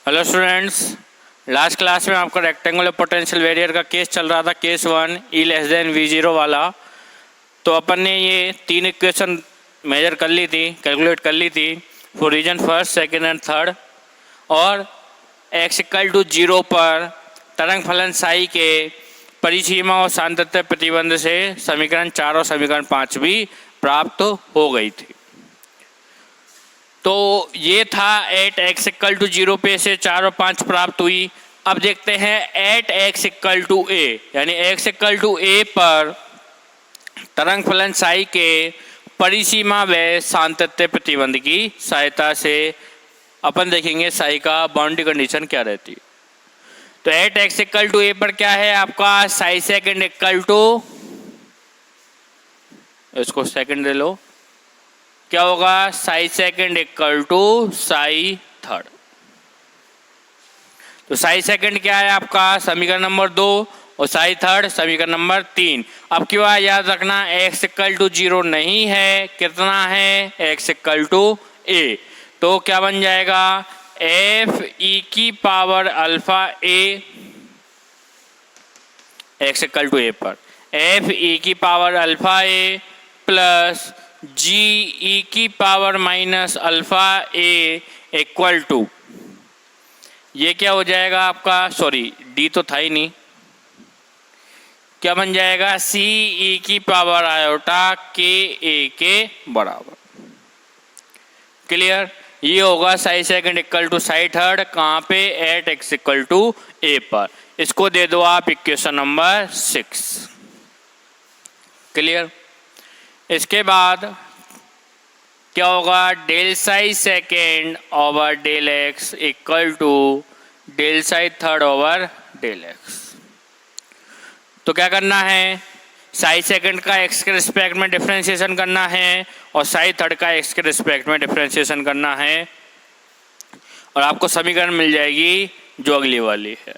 Hello students, last class में आपका rectangular potential barrier का केस चल रहा था, case 1 E less than V0 वाला। तो अपन ने ये तीन इक्वेशन मेजर कर ली थी, कैलकुलेट कर ली थी for region first, second and third. और x इक्वल टू 0 पर तरंग फलन साई के परिसीमा और सातत्य प्रतिबंध से समीकरण 4 और समीकरण 5 भी प्राप्त हो गई थी। तो ये था एट x इक्वल टू 0 पे से 4 और 5 प्राप्त हुई। अब देखते हैं at x equal to a, यानी x इक्वल टू a पर तरंग फलन साई के परिसीमा व सातत्य प्रतिबंध की सहायता से अपन देखेंगे साई का बाउंड्री कंडीशन क्या रहती है। तो at x equal to a पर क्या है आपका साई सेकंड इक्वल टू, इसको सेकंड ले लो, क्या होगा psi second equal to psi third. तो साई सेकंड क्या है आपका समीकरण नंबर 2 और साई थर्ड समीकरण नंबर 3। अब की बात याद रखना x इक्वल टू 0 नहीं है, कितना है x इक्वल टू a। तो क्या बन जाएगा f e की power alpha a, x equal to a पर f e की पावर अल्फा a प्लस जी ई की power minus alpha A equal to, ये क्या हो जाएगा आपका, सॉरी डी तो था ही नहीं, क्या बन जाएगा सी ई की पावर आयोटा के ए के बराबर। क्लियर, ये होगा psi second equal to psi third, कहाँ पे एट एक्स इक्वल टू ए पर। इसको दे दो आप इक्वेशन नंबर 6। क्लियर, इसके बाद क्या होगा del psi second over del x equal to del psi third over del x. तो क्या करना है, साई सेकेंड का एक्स के रिस्पेक्ट में डिफरेंशिएशन करना है और साई थर्ड का एक्स के रिस्पेक्ट में डिफरेंशिएशन करना है, और आपको समीकरण मिल जाएगी जो अगली वाली है।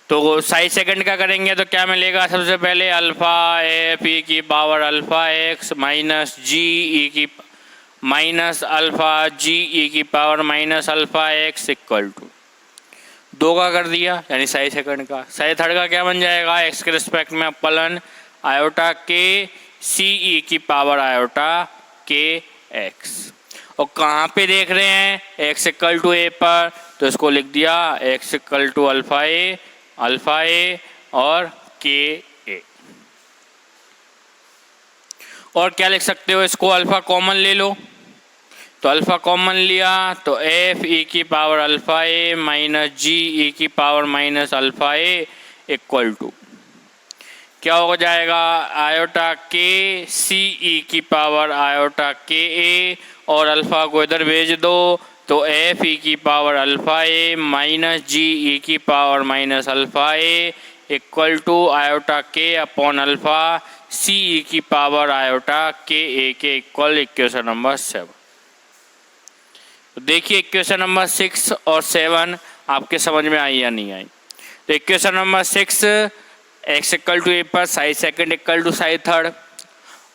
तो साई सेकंड का करेंगे तो क्या मिलेगा, सबसे पहले अल्फा एफ ई की पावर अल्फा एक्स माइनस जी ई की माइनस अल्फा जी ई की power minus alpha x equal to 2 का कर दिया, यानी साई सेकंड का। साई थर्ड का क्या बन जाएगा, एक्स के रिस्पेक्ट में अपलन आयोटा के सी ई की पावर आयोटा के एक्स। और कहाँ पे देख रहे हैं एक्स इक्वल टू ए पर, तो इसको लिख दिया एक्स इक्वल टू अल्फा ए और के ए। और क्या लिख सकते हो, इसको अल्फा कॉमन ले लो, तो अल्फा कॉमन लिया तो एफ ई की पावर अल्फा ए माइनस जी ई की power minus alpha A equal to क्या हो जाएगा आयोटा के सी ई की पावर आयोटा के ए, और अल्फा को इधर भेज दो तो एफ ई की पावर अल्फा ए माइनस जी ई की power minus alpha A equal to iota k upon alpha c ई की पावर आयोटा के ए के इक्वल इक्वेशन नंबर 7। तो देखिए इक्वेशन नंबर 6 और 7 आपके समझ में आई या नहीं आई। तो equation number 6 X equal to ए पर psi second equal to psi third,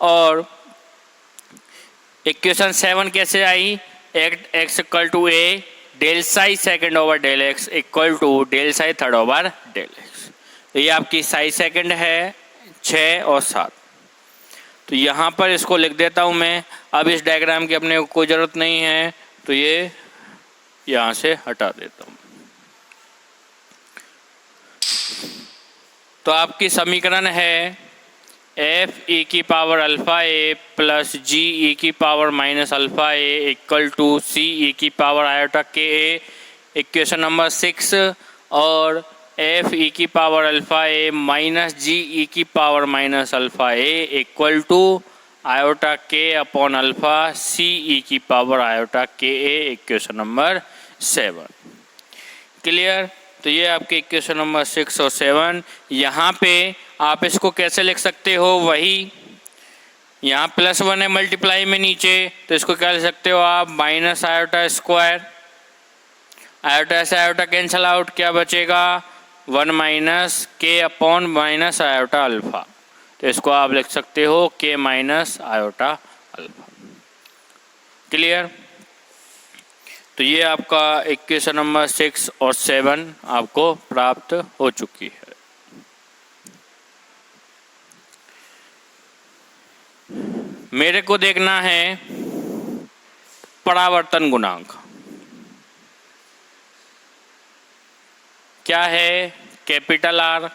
और इक्वेशन 7 कैसे आई, X equal to A del psi second over del x equal to del psi third over del x. तो ये आपकी साई सेकंड है 6 और 7। तो यहाँ पर इसको लिख देता हूँ मैं। अब इस डायग्राम की अपने को कोई ज़रूरत नहीं है, तो ये यहाँ से हटा देता हूँ। तो आपकी समीकरण है एफ ई की पावर अल्फा ए प्लस जी ई की power minus alpha A equal to C ई की पावर आयोटा के ए, इक्वेशन नंबर 6, और एफ ई की पावर अल्फा ए माइनस जी ई की power minus alpha A equal to iota k upon alpha c ई की power iota के ए, equation number 7। Clear, तो ये आपके इक्वेशन नंबर 6 और 7। यहाँ पे आप इसको कैसे लिख सकते हो, वही यहाँ +1 है मल्टीप्लाई में नीचे, तो इसको क्या लिख सकते हो आप माइनस आयोटा स्क्वायर, आयोटा से आयोटा कैंसल आउट, क्या बचेगा 1 minus K upon minus iota alpha. तो इसको आप लिख सकते हो के माइनस आयोटा अल्फा। क्लियर, तो ये आपका इक्वेशन नंबर 6 और 7 आपको प्राप्त हो चुकी है। मेरे को देखना है परावर्तन गुणांक क्या है, कैपिटल आर,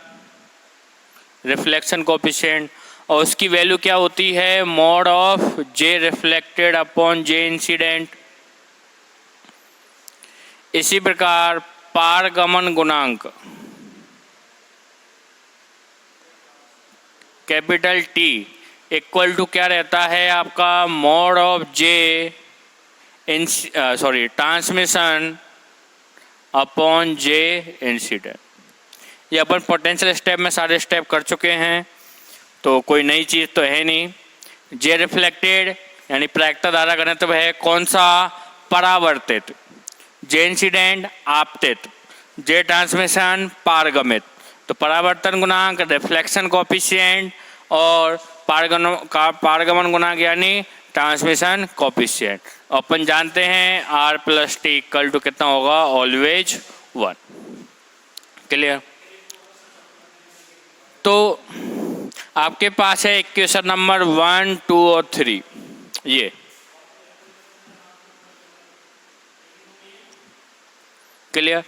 रिफ्लेक्शन कोएफिशिएंट, और उसकी वैल्यू क्या होती है, mod of J reflected upon J incident. इसी प्रकार पारगमन गुणांक कैपिटल टी इक्वल टू क्या रहता है आपका, mod of J transmission upon J incident. ये अपन पोटेंशियल स्टेप में सारे स्टेप कर चुके हैं, तो कोई नई चीज़ तो है नहीं। जे रिफ्लेक्टेड यानी प्रायिकता धारा घनत्व है कौन सा, परावर्तित, जे इंसिडेंट आपतित, जे ट्रांसमिशन पारगमित। तो परावर्तन गुणांक, रिफ्लेक्शन कोएफिशिएंट और पारगमन गुणांक यानी ट्रांसमिशन कोएफिशिएंट। अपन जानते हैं R plus t equal to कितना होगा, ऑलवेज 1। क्लियर। तो आपके पास है इक्वेशन नंबर 1, 2 और 3। ये क्लियर।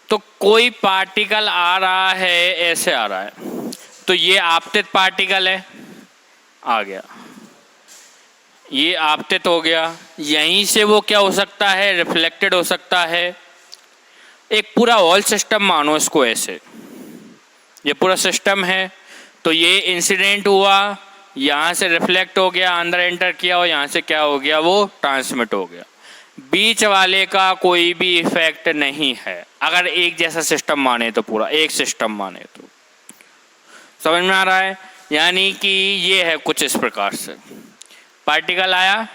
तो कोई पार्टिकल आ रहा है, ऐसे आ रहा है, तो ये आपतित पार्टिकल है, आ गया, ये आपतित हो गया। यहीं से वो क्या हो सकता है, रिफ्लेक्टेड हो सकता है। एक पूरा होल सिस्टम मानो इसको, ऐसे ये पूरा सिस्टम है। तो ये इंसिडेंट हुआ, यहाँ से रिफ्लेक्ट हो गया, अंदर एंटर किया, और यहाँ से क्या हो गया, वो ट्रांसमिट हो गया। बीच वाले का कोई भी इफेक्ट नहीं है, अगर एक जैसा सिस्टम माने तो, पूरा एक सिस्टम माने तो। समझ में आ रहा है। यानी कि ये है कुछ इस प्रकार से, पार्टिकल आया,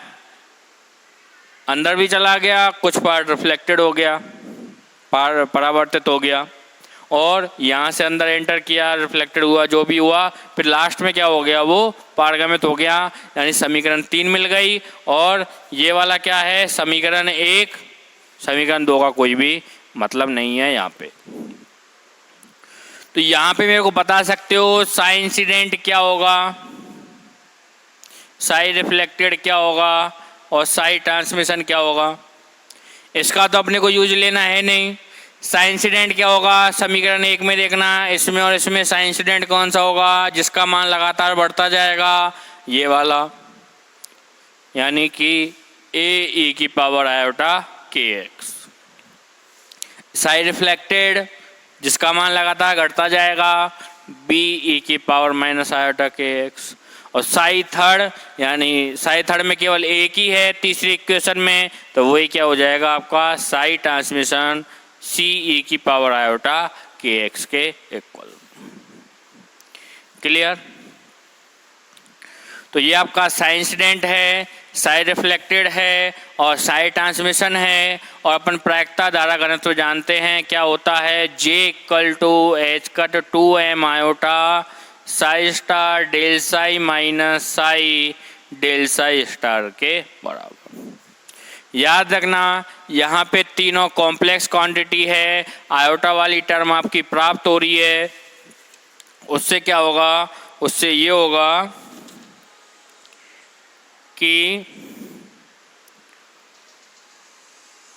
अंदर भी चला गया, कुछ पार्ट रिफ्लेक्टेड हो गया, परावर्तित हो गया, और यहाँ से अंदर एंटर किया, रिफ्लेक्टेड हुआ, जो भी हुआ, फिर लास्ट में क्या हो गया, वो पारगमित हो गया। यानी समीकरण 3 मिल गई। और ये वाला क्या है, समीकरण 1, समीकरण 2 का कोई भी मतलब नहीं है यहाँ पे। तो यहाँ पे मेरे को बता सकते हो साई इंसिडेंट क्या होगा, साई रिफ्लेक्टेड क्या होगा, और साई ट्रांसमिशन क्या होगा। इसका तो अपने को यूज लेना है नहीं। साई इंसिडेंट क्या होगा, समीकरण 1 में देखना, इसमें और इसमें साई इंसिडेंट कौन सा होगा, जिसका मान लगातार बढ़ता जाएगा, ये वाला, यानी कि ए की पावर आयोटा के एक्स। साई रिफ्लेक्टेड जिसका मान लगातार घटता जाएगा, बी की पावर माइनस आयोटा के एक्स। और साई थर्ड, यानी साई थर्ड में केवल एक ही है तीसरी इक्वेशन में, तो वही क्या हो जाएगा आपका, साई ट्रांसमिशन सी की पावर आयोटा के एक्स के इक्वल। क्लियर। तो ये आपका साई इंसिडेंट है, साई रिफ्लेक्टेड है और साई ट्रांसमिशन है। और अपन प्रायिकता धारा घनत्व जानते हैं क्या होता है, J equal to h cut 2m iota psi star del psi minus psi del psi star के बराबर। याद रखना यहाँ पे तीनों कॉम्प्लेक्स क्वांटिटी है, आयोटा वाली टर्म आपकी प्राप्त हो रही है। उससे क्या होगा, उससे ये होगा कि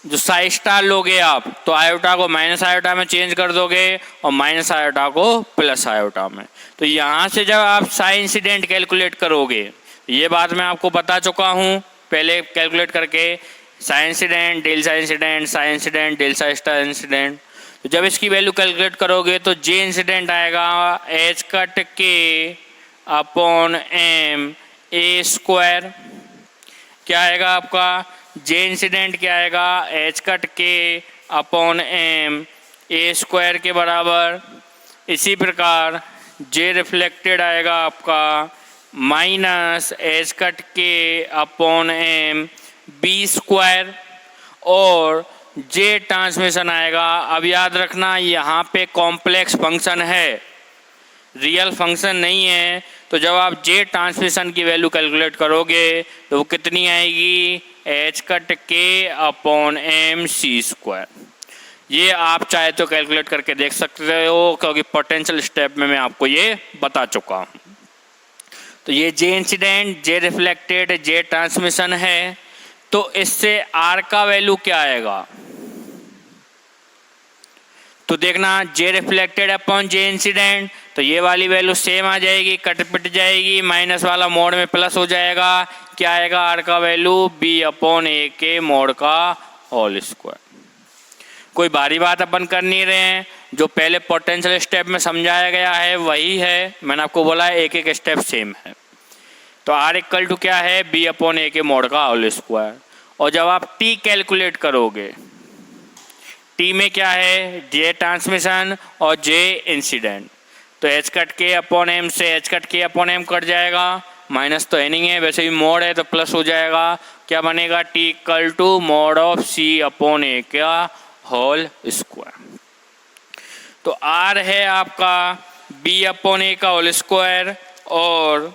जो साई स्टार लोगे आप, तो आयोटा को माइनस आयोटा में चेंज कर दोगे और माइनस आयोटा को प्लस आयोटा में। तो यहाँ से जब आप साई इंसिडेंट कैलकुलेट करोगे, ये बात मैं आपको बता चुका हूँ पहले कैलकुलेट करके, psi incident del psi incident, psi incident del psi star incident. तो जब इसकी वैल्यू कैलकुलेट करोगे तो जे इंसिडेंट आएगा h cut k upon m a square. क्या आएगा आपका, जे इंसिडेंट क्या आएगा, h cut k upon m a square के बराबर। इसी प्रकार जे रिफ्लेक्टेड आएगा आपका minus h cut k upon m b square. और जे ट्रांसमिशन आएगा, अब याद रखना यहाँ पे कॉम्प्लेक्स फंक्शन है, रियल फंक्शन नहीं है। तो जब आप जे ट्रांसमिशन की वैल्यू कैलकुलेट करोगे तो वो कितनी आएगी, H cut k upon M C square. ये आप चाहे तो कैलकुलेट करके देख सकते हो, क्योंकि पोटेंशियल स्टेप में मैं आपको ये बता चुका हूँ। तो ये जे इंसिडेंट, जे रिफ्लेक्टेड, जे ट्रांसमिशन है। तो इससे आर का वैल्यू क्या आएगा, तो देखना जे रिफ्लेक्टेड अपॉन जे इंसिडेंट, तो ये वाली वैल्यू सेम आ जाएगी, कट पिट जाएगी, माइनस वाला मोड में प्लस हो जाएगा। क्या आएगा आर का वैल्यू, बी अपॉन ए के मोड का होल स्क्वायर। कोई भारी बात अपन कर नहीं रहे हैं, जो पहले पोटेंशियल स्टेप में समझाया गया है वही है। मैंने आपको बोला है एक एक स्टेप सेम है। तो आर इक्वल टू क्या है, बी अपॉन ए के मोड का होल स्क्वायर। और जब आप टी कैलकुलेट करोगे, टी में क्या है, जे ट्रांसमिशन और जे इंसिडेंट, तो H cut k upon M से H cut k upon M cut जाएगा, माइनस तो है नहीं है, वैसे भी मोड है तो प्लस हो जाएगा। क्या बनेगा, T equal to mod of C upon A का होल स्क्वायर। तो आर है आपका बी अपॉन ए का होल स्क्वायर, और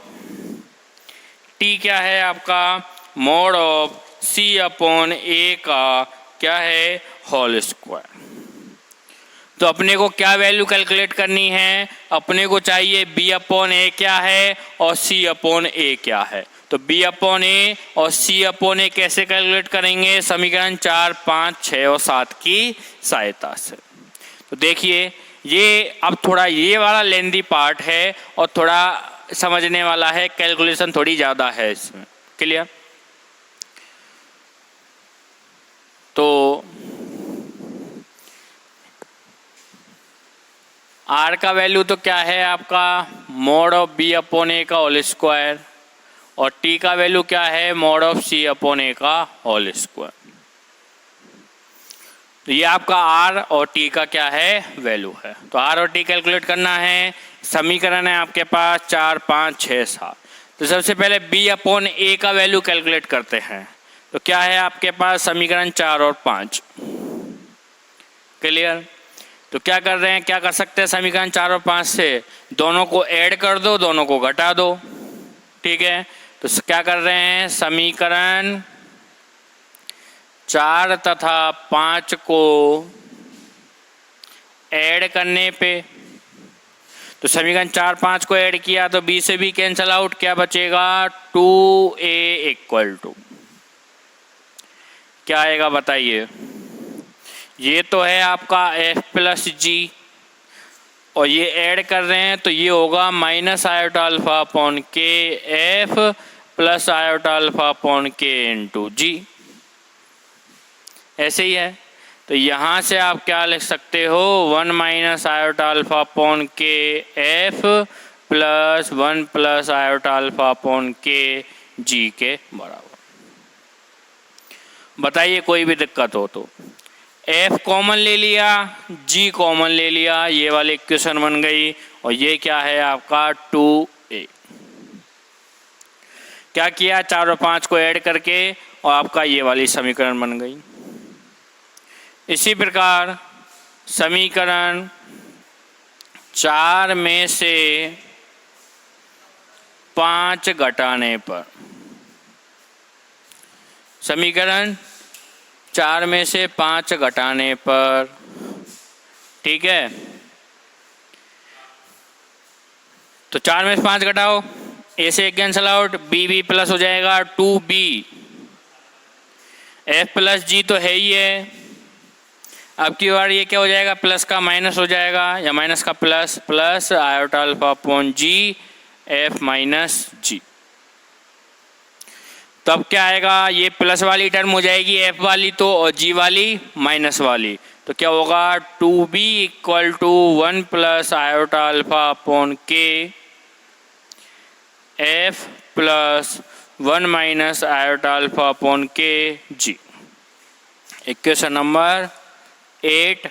टी क्या है आपका, mode of C upon A का क्या है, होल स्क्वायर। तो अपने को क्या वैल्यू कैलकुलेट करनी है, अपने को चाहिए बी अपॉन ए क्या है और सी अपॉन ए क्या है। तो बी अपॉन ए और सी अपॉन ए कैसे कैलकुलेट करेंगे, समीकरण 4, 5, 6 और 7 की सहायता से। तो देखिए ये अब थोड़ा ये वाला लेंदी पार्ट है और थोड़ा समझने वाला है, कैलकुलेशन थोड़ी ज़्यादा है इसमें। क्लियर? तो आर का वैल्यू तो क्या है आपका, mode of B upon A का होल स्क्वायर, और टी का वैल्यू क्या है, mode of C upon A का होल स्क्वायर। तो ये आपका आर और टी का क्या है, वैल्यू है। तो आर और टी कैलकुलेट करना है। समीकरण है आपके पास 4, 5, 6, 7। तो सबसे पहले बी अपॉन ए का वैल्यू कैलकुलेट करते हैं। तो क्या है आपके पास, समीकरण 4 और 5। क्लियर? तो क्या कर रहे हैं, क्या कर सकते हैं समीकरण 4 और 5 से, दोनों को ऐड कर दो, दोनों को घटा दो। ठीक है, तो क्या कर रहे हैं, समीकरण 4 तथा 5 को ऐड करने पे, तो समीकरण 4, 5 को ऐड किया तो बी से बी कैंसल आउट, क्या बचेगा, 2a इक्वल टू क्या आएगा बताइए। ये तो है आपका f प्लस जी, और ये ऐड कर रहे हैं तो ये होगा minus iota alpha upon K F plus iota alpha upon के इंटू जी। ऐसे ही है। तो यहाँ से आप क्या लिख सकते हो, 1 minus iota alpha upon K F plus 1 plus iota alpha upon K जी के बराबर। बताइए कोई भी दिक्कत हो तो। f कॉमन ले लिया, g कॉमन ले लिया, ये वाली इक्वेशन बन गई, और ये क्या है आपका 2a। क्या किया, 4 और 5 को ऐड करके, और आपका ये वाली समीकरण बन गई। इसी प्रकार समीकरण 4 में से 5 घटाने पर, समीकरण 4 में से 5 घटाने पर, ठीक है, तो 4 में से 5 घटाओ, ए से cancel out, b b plus हो जाएगा 2b, एफ प्लस जी तो है ही है। अब की बार ये क्या हो जाएगा, प्लस का माइनस हो जाएगा, या माइनस का plus, plus iota alpha upon G F minus G. तो अब क्या आएगा, ये प्लस वाली टर्म हो जाएगी एफ वाली तो, और जी वाली माइनस वाली, तो क्या होगा 2b equal to 1 plus iota alpha upon K F plus 1 minus iota alpha upon K G. Equation number 8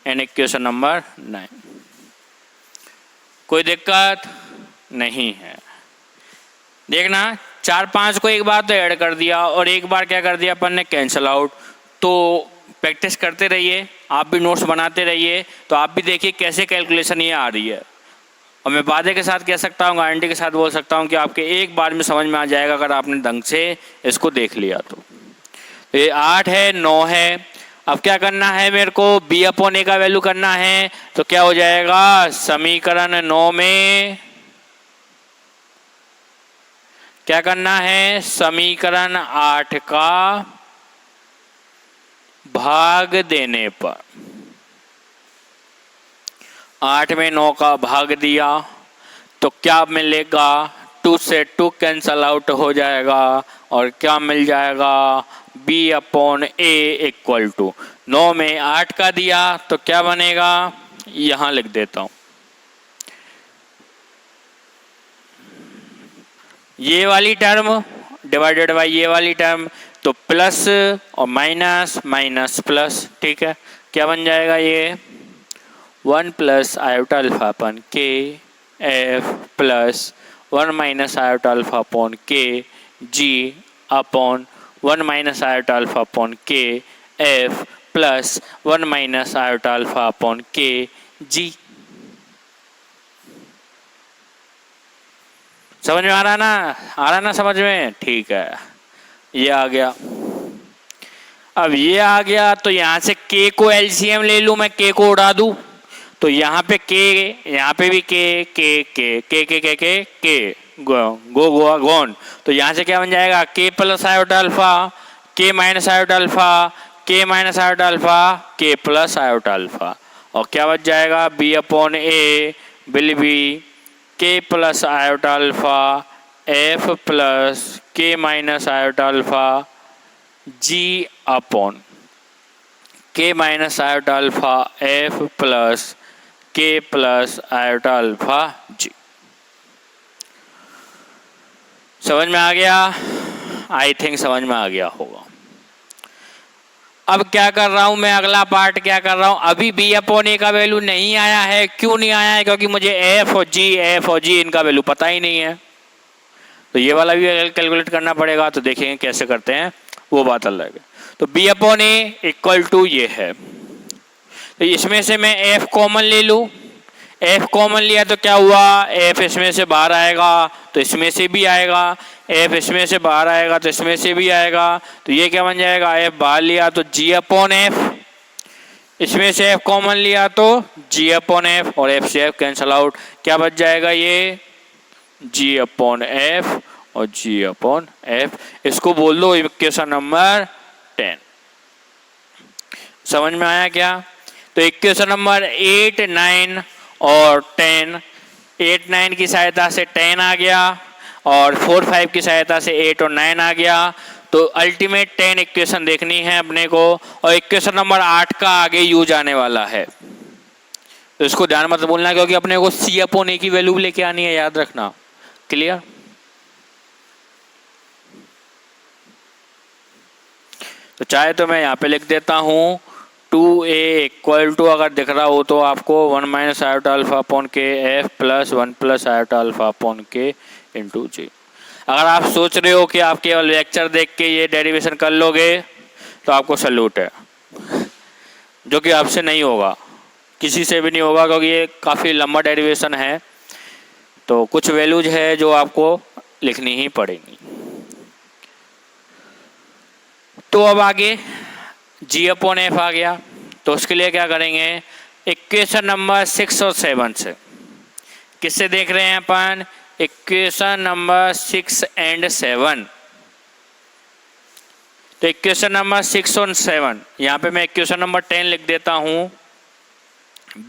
and equation number 9। कोई दिक्कत नहीं है। देखना 4, 5 को एक बार तो ऐड कर दिया, और एक बार क्या कर दिया अपन ने, कैंसल आउट। तो प्रैक्टिस करते रहिए, आप भी नोट्स बनाते रहिए, तो आप भी देखिए कैसे कैलकुलेशन ये आ रही है। और मैं वादे के साथ कह सकता हूँ, गारंटी के साथ बोल सकता हूँ कि आपके एक बार में समझ में आ जाएगा, अगर आपने ढंग से इसको देख लिया तो। ये 8 है, 9 है। अब क्या करना है मेरे को, बी अपॉन ए का वैल्यू करना है। तो क्या हो जाएगा, समीकरण 9 में क्या करना है, समीकरण 8 का भाग देने पर, 8 में 9 का भाग दिया तो क्या मिलेगा, 2 से 2 कैंसल आउट हो जाएगा और क्या मिल जाएगा, b upon a equal to 9 में 8 का दिया तो क्या बनेगा, यहां लिख देता हूं, ये वाली टर्म डिवाइडेड बाय ये वाली टर्म, तो प्लस और माइनस, माइनस प्लस, ठीक है। क्या बन जाएगा ये, 1 plus iota alpha upon K F plus 1 minus iota alpha upon K G upon 1 minus iota alpha upon K F plus 1 minus iota alpha upon K G. समझ में आ रहा ना, आ रहा ना समझ में, ठीक है। ये आ गया, अब ये आ गया तो यहाँ से k को एलसीएम ले लूँ मैं, k को उड़ा दूँ तो यहाँ पे k, यहाँ पे भी k गोन, तो यहाँ से क्या बन जाएगा, k plus iota alpha, k minus iota alpha, k minus iota alpha, k plus iota alpha, और क्या बच जाएगा, b upon A will be k plus iota alpha f plus k minus iota alpha g upon k minus iota alpha f plus k plus iota alpha g। समझ में आ गया, I think समझ में आ गया होगा। अब क्या कर रहा हूं मैं, अगला पार्ट क्या कर रहा हूं, अभी b अपॉन ए का वैल्यू नहीं आया है। क्यों नहीं आया है, क्योंकि मुझे f और g इनका वैल्यू पता ही नहीं है, तो ये वाला भी कैलकुलेट करना पड़ेगा। तो देखेंगे कैसे करते हैं, वो बात अलग है। तो b upon a equal to ये है, तो इसमें से मैं f कॉमन ले लूँ, f कॉमन लिया तो क्या हुआ, f इसमें से बाहर आएगा तो इसमें से भी आएगा, f इसमें से बाहर आएगा तो इसमें से भी आएगा, तो ये क्या बन जाएगा, f बाहर लिया तो g अपॉन f, इसमें से f कॉमन लिया तो g अपॉन f, और f से f कैंसल आउट, क्या बच जाएगा, ये g अपॉन f और g अपॉन f। इसको बोल दो इक्वेशन नंबर 10। समझ में आया क्या, तो इक्वेशन नंबर 8, 9 और 10, 8, 9 की सहायता से 10 आ गया और 4, 5 की सहायता से 8 और 9 आ गया। तो अल्टीमेट 10 इक्वेशन देखनी है अपने को, और इक्वेशन नंबर 8 का आगे यूज आने वाला है, तो इसको ध्यान मत भूलना, क्योंकि अपने को c अपॉन ए की वैल्यू लेके आनी है, याद रखना। क्लियर, तो चाहे तो मैं यहाँ पे लिख देता हूँ 2a इक्वल टू, अगर दिख रहा हो तो आपको 1 minus iota alpha upon K F plus 1 plus iota alpha upon के इंटू जी। अगर आप सोच रहे हो कि आप केवल लेक्चर देख के ये डेरिवेशन कर लोगे तो आपको सैल्यूट है, जो कि आपसे नहीं होगा, किसी से भी नहीं होगा, क्योंकि ये काफ़ी लंबा डेरिवेशन है, तो कुछ वैल्यूज है जो आपको लिखनी ही पड़ेगी। तो अब आगे g अपॉन एफ आ गया, तो उसके लिए क्या करेंगे, इक्वेशन नंबर 6 और 7 से, किससे देख रहे हैं अपन, इक्वेशन नंबर 6 एंड 7। तो इक्वेशन नंबर 6 और 7, यहाँ पे मैं इक्वेशन नंबर 10 लिख देता हूँ,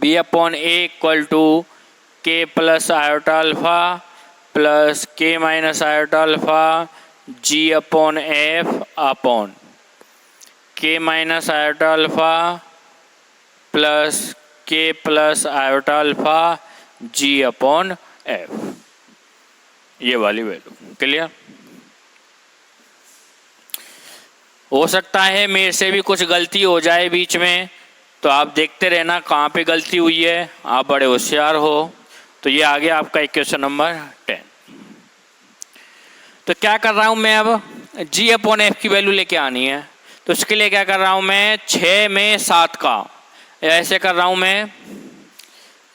b upon a equal to k plus iota alpha plus k minus iota alpha g upon f upon k minus iota alpha plus k plus iota alpha g upon f, ये वाली value. Clear, हो सकता है मेरे से भी कुछ गलती हो जाए बीच में, तो आप देखते रहना कहाँ पे गलती हुई है, आप बड़े होशियार हो। तो ये आ गया आपका इक्वेशन नंबर 10। तो क्या कर रहा हूँ मैं, अब g अपॉन एफ की वैल्यू लेके आनी है, तो उसके लिए क्या कर रहा हूँ मैं, 6 में 7 का, ऐसे कर रहा हूँ मैं,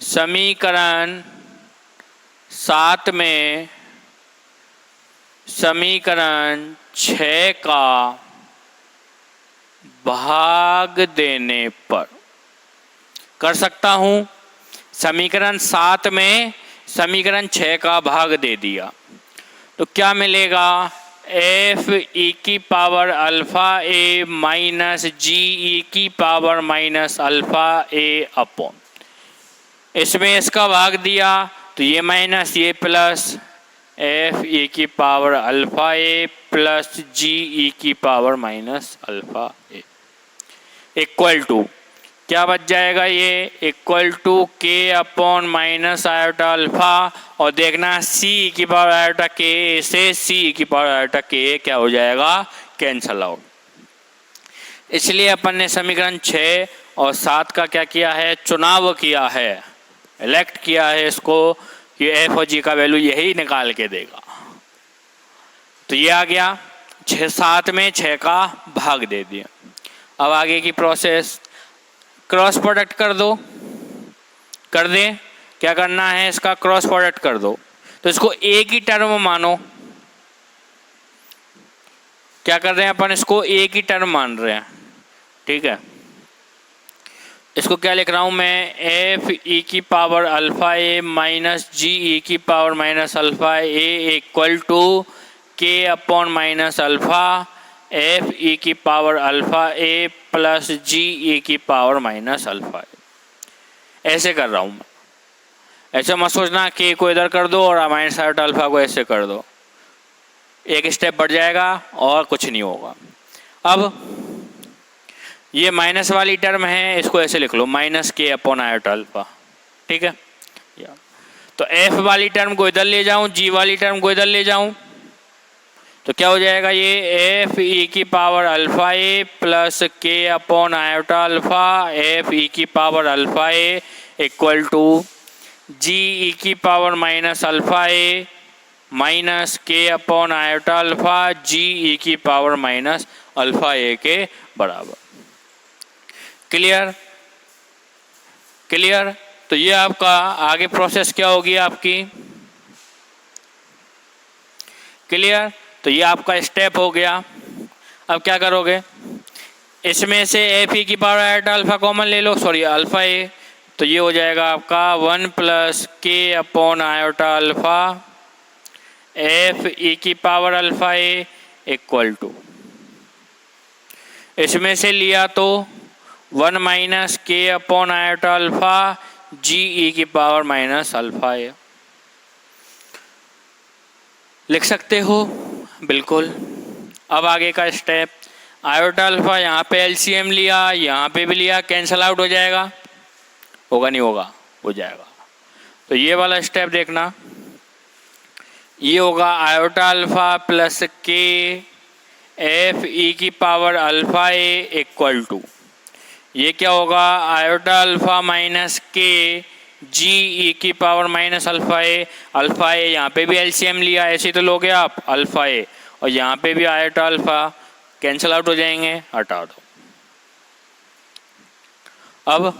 समीकरण 7 में समीकरण 6 का भाग देने पर कर सकता हूँ। समीकरण 7 में समीकरण 6 का भाग दे दिया तो क्या मिलेगा, एफ ई की पावर अल्फ़ा ए माइनस जी ई की power minus alpha a upon, इसमें इसका भाग दिया तो ये माइनस ये प्लस, एफ ई की पावर अल्फ़ा ए प्लस जी ई की power minus alpha A equal to क्या बच जाएगा, ये इक्वल टू के अपॉन माइनस आयोटा अल्फ़ा, और देखना सी की पावर आयोटा के से सी की पावर आयोटा के क्या हो जाएगा, कैंसल आउट। इसलिए अपन ने समीकरण 6 और 7 का क्या किया है, चुनाव किया है, इलेक्ट किया है इसको कि एफ और जी का वैल्यू यही निकाल के देगा। तो ये आ गया, 7 में 6 का भाग दे दिया। अब आगे की प्रोसेस, क्रॉस प्रोडक्ट कर दो, कर दें, क्या करना है, इसका क्रॉस प्रोडक्ट कर दो तो इसको एक ही टर्म मानो। क्या कर रहे हैं अपन, इसको एक ही टर्म मान रहे हैं, ठीक है। इसको क्या लिख रहा हूं मैं, एफ ई की पावर अल्फ़ा ए माइनस जी ई की power minus alpha A equal to के अपॉन माइनस अल्फ़ा एफ ई की पावर अल्फ़ा ए प्लस जी ई की पावर माइनस अल्फ़ा ए। ऐसे कर रहा हूँ मैं, ऐसे मत सोचना के को इधर कर दो और माइनस आयोटा अल्फ़ा को ऐसे कर दो, एक स्टेप बढ़ जाएगा और कुछ नहीं होगा। अब ये माइनस वाली टर्म है, इसको ऐसे लिख लो, minus K upon iota alpha, ठीक है। तो एफ वाली टर्म को इधर ले जाऊं, जी वाली टर्म को इधर ले जाऊं तो क्या हो जाएगा, ये एफ ई की पावर अल्फ़ा ए plus K upon iota alpha F ई की power alpha A equal to G ई की power minus alpha A minus K upon iota alpha G ई की पावर माइनस अल्फ़ा ए के बराबर। Clear, clear. तो ये आपका आगे प्रोसेस क्या होगी आपकी, क्लियर। तो ये आपका स्टेप हो गया। अब क्या करोगे, इसमें से एफ ई की पावर आयोटा अल्फ़ा कॉमन ले लो, सॉरी अल्फ़ा ए, तो ये हो जाएगा आपका 1 plus K upon iota alpha F ई की power alpha A equal to, इसमें से लिया तो 1 minus K upon iota alpha G ई की पावर माइनस अल्फ़ा ए लिख सकते हो, बिल्कुल। अब आगे का स्टेप, आयोटा अल्फ़ा यहाँ पे एलसीएम लिया, यहाँ पे भी लिया, कैंसल आउट हो जाएगा, होगा नहीं होगा, हो जाएगा। तो ये वाला स्टेप देखना, ये होगा iota alpha plus k f ई की power alpha A equal to, ये क्या होगा, आयोटा अल्फ़ा माइनस के जी ई की पावर माइनस अल्फ़ा ए यहाँ पे भी एलसीएम लिया, ऐसे तो लोगे आप अल्फ़ा ए, और यहाँ पे भी आयोटा अल्फ़ा, कैंसल आउट हो जाएंगे, हटा दो। अब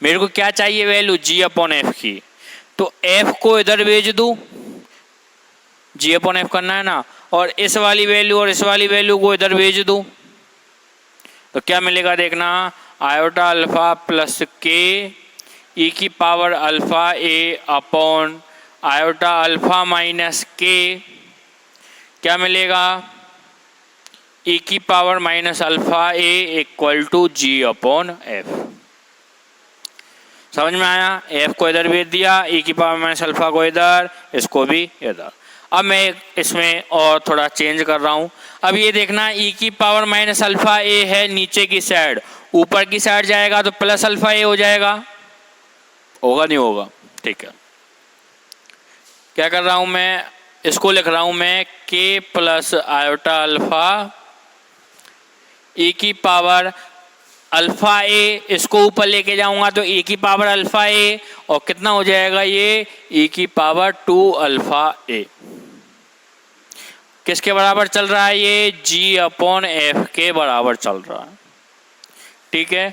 मेरे को क्या चाहिए वैल्यू, जी अपॉन एफ की, तो एफ को इधर भेज दूँ, जी अपॉन एफ करना है ना, और इस वाली वैल्यू और इस वाली वैल्यू को इधर भेज दूँ तो क्या मिलेगा, देखना, iota alpha plus k e की power alpha a upon iota alpha minus k, क्या मिलेगा, ई की power minus alpha A equal to g upon f. समझ में आया, एफ को इधर भेज दिया, ई की पावर माइनस अल्फ़ा को इधर, इसको भी इधर। अब मैं इसमें और थोड़ा चेंज कर रहा हूँ। अब ये देखना, ई की पावर माइनस अल्फ़ा ए है नीचे की साइड, ऊपर की साइड जाएगा तो प्लस अल्फ़ा ए हो जाएगा, होगा नहीं होगा, ठीक है। क्या कर रहा हूँ मैं, इसको लिख रहा हूँ मैं के प्लस आयोटा अल्फ़ा ई की पावर अल्फ़ा ए, इसको ऊपर लेके जाऊंगा तो ई की पावर अल्फ़ा ए, और कितना हो जाएगा ये, ई की पावर 2 अल्फ़ा ए। किसके बराबर चल रहा है ये, जी अपॉन एफ के बराबर चल रहा है, ठीक है।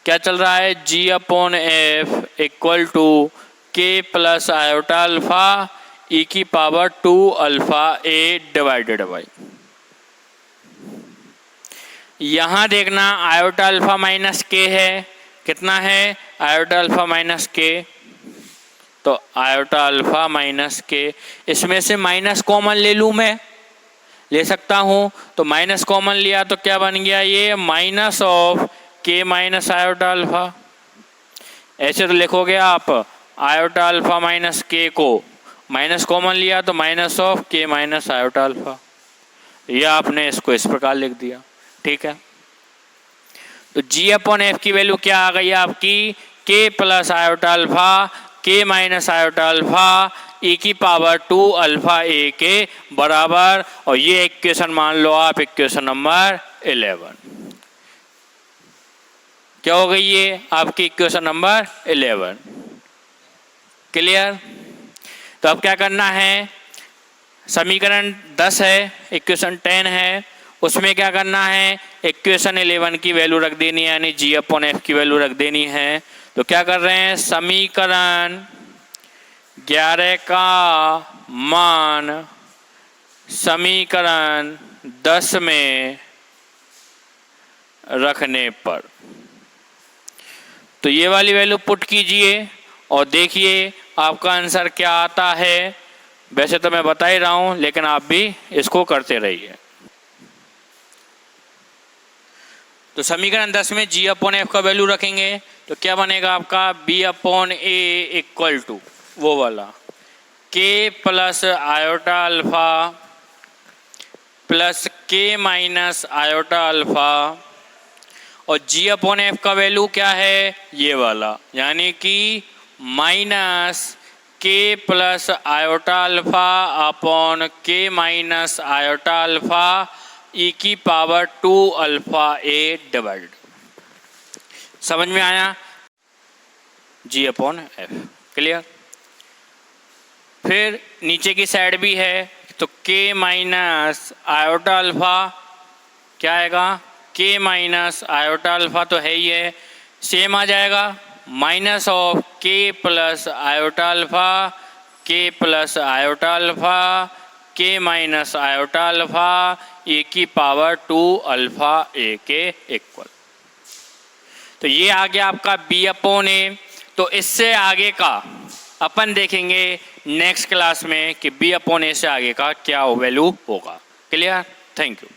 क्या चल रहा है, जी upon F equal to k plus iota alpha ई की power 2 alpha A divided by, यहाँ देखना आयोटा अल्फा माइनस के है, कितना है आयोटा अल्फा माइनस के, तो आयोटा अल्फा माइनस के, इसमें से माइनस कॉमन ले लूँ मैं, ले सकता हूँ, तो माइनस कॉमन लिया तो क्या बन गया ये माइनस ऑफ के माइनस आयोटा अल्फा। ऐसे तो लिखोगे आप आयोटा अल्फा माइनस के को माइनस कॉमन लिया तो माइनस ऑफ के माइनस आयोटा अल्फा, ये आपने इसको इस प्रकार लिख दिया। ठीक है, तो जी अपॉन एफ की वैल्यू क्या आ गई आपकी के प्लस आयोटा अल्फा के माइनस आयोटा अल्फा ई की पावर 2 अल्फा ए के बराबर, और ये इक्वेशन मान लो आप इक्वेशन नंबर 11। क्या हो गई ये आपकी इक्वेशन नंबर 11। क्लियर? तो अब क्या करना है, समीकरण 10 है, इक्वेशन 10 है, उसमें क्या करना है इक्वेशन 11 की वैल्यू रख देनी है, यानी जी अपॉन एफ की वैल्यू रख देनी है। तो क्या कर रहे हैं, समीकरण 11 का मान समीकरण 10 में रखने पर, तो ये वाली वैल्यू पुट कीजिए और देखिए आपका आंसर क्या आता है। वैसे तो मैं बता ही रहा हूं, लेकिन आप भी इसको करते रहिए। तो समीकरण 10 में जी अपॉन एफ का वैल्यू रखेंगे तो क्या बनेगा आपका b upon a equal to वो वाला k plus iota alpha plus k minus iota alpha, और जी अपॉन एफ का वैल्यू क्या है ये वाला, यानी कि minus k plus iota alpha upon k minus iota alpha e की पावर 2 अल्फा ए डिवाइड। समझ में आया, जी अपॉन एफ। क्लियर? फिर नीचे की साइड भी है, तो के माइनस आयोटा अल्फा क्या आएगा, के माइनस आयोटा अल्फा तो है ही है, सेम आ जाएगा माइनस ऑफ के प्लस आयोटा अल्फा के प्लस आयोटा अल्फा के माइनस आयोटा अल्फा ए की पावर 2 अल्फा ए के इक्वल। तो ये आ गया आपका बी अपॉन ए। तो इससे आगे का अपन देखेंगे नेक्स्ट क्लास में कि बी अपॉन ए से आगे का क्या वैल्यू होगा। क्लियर? Thank you.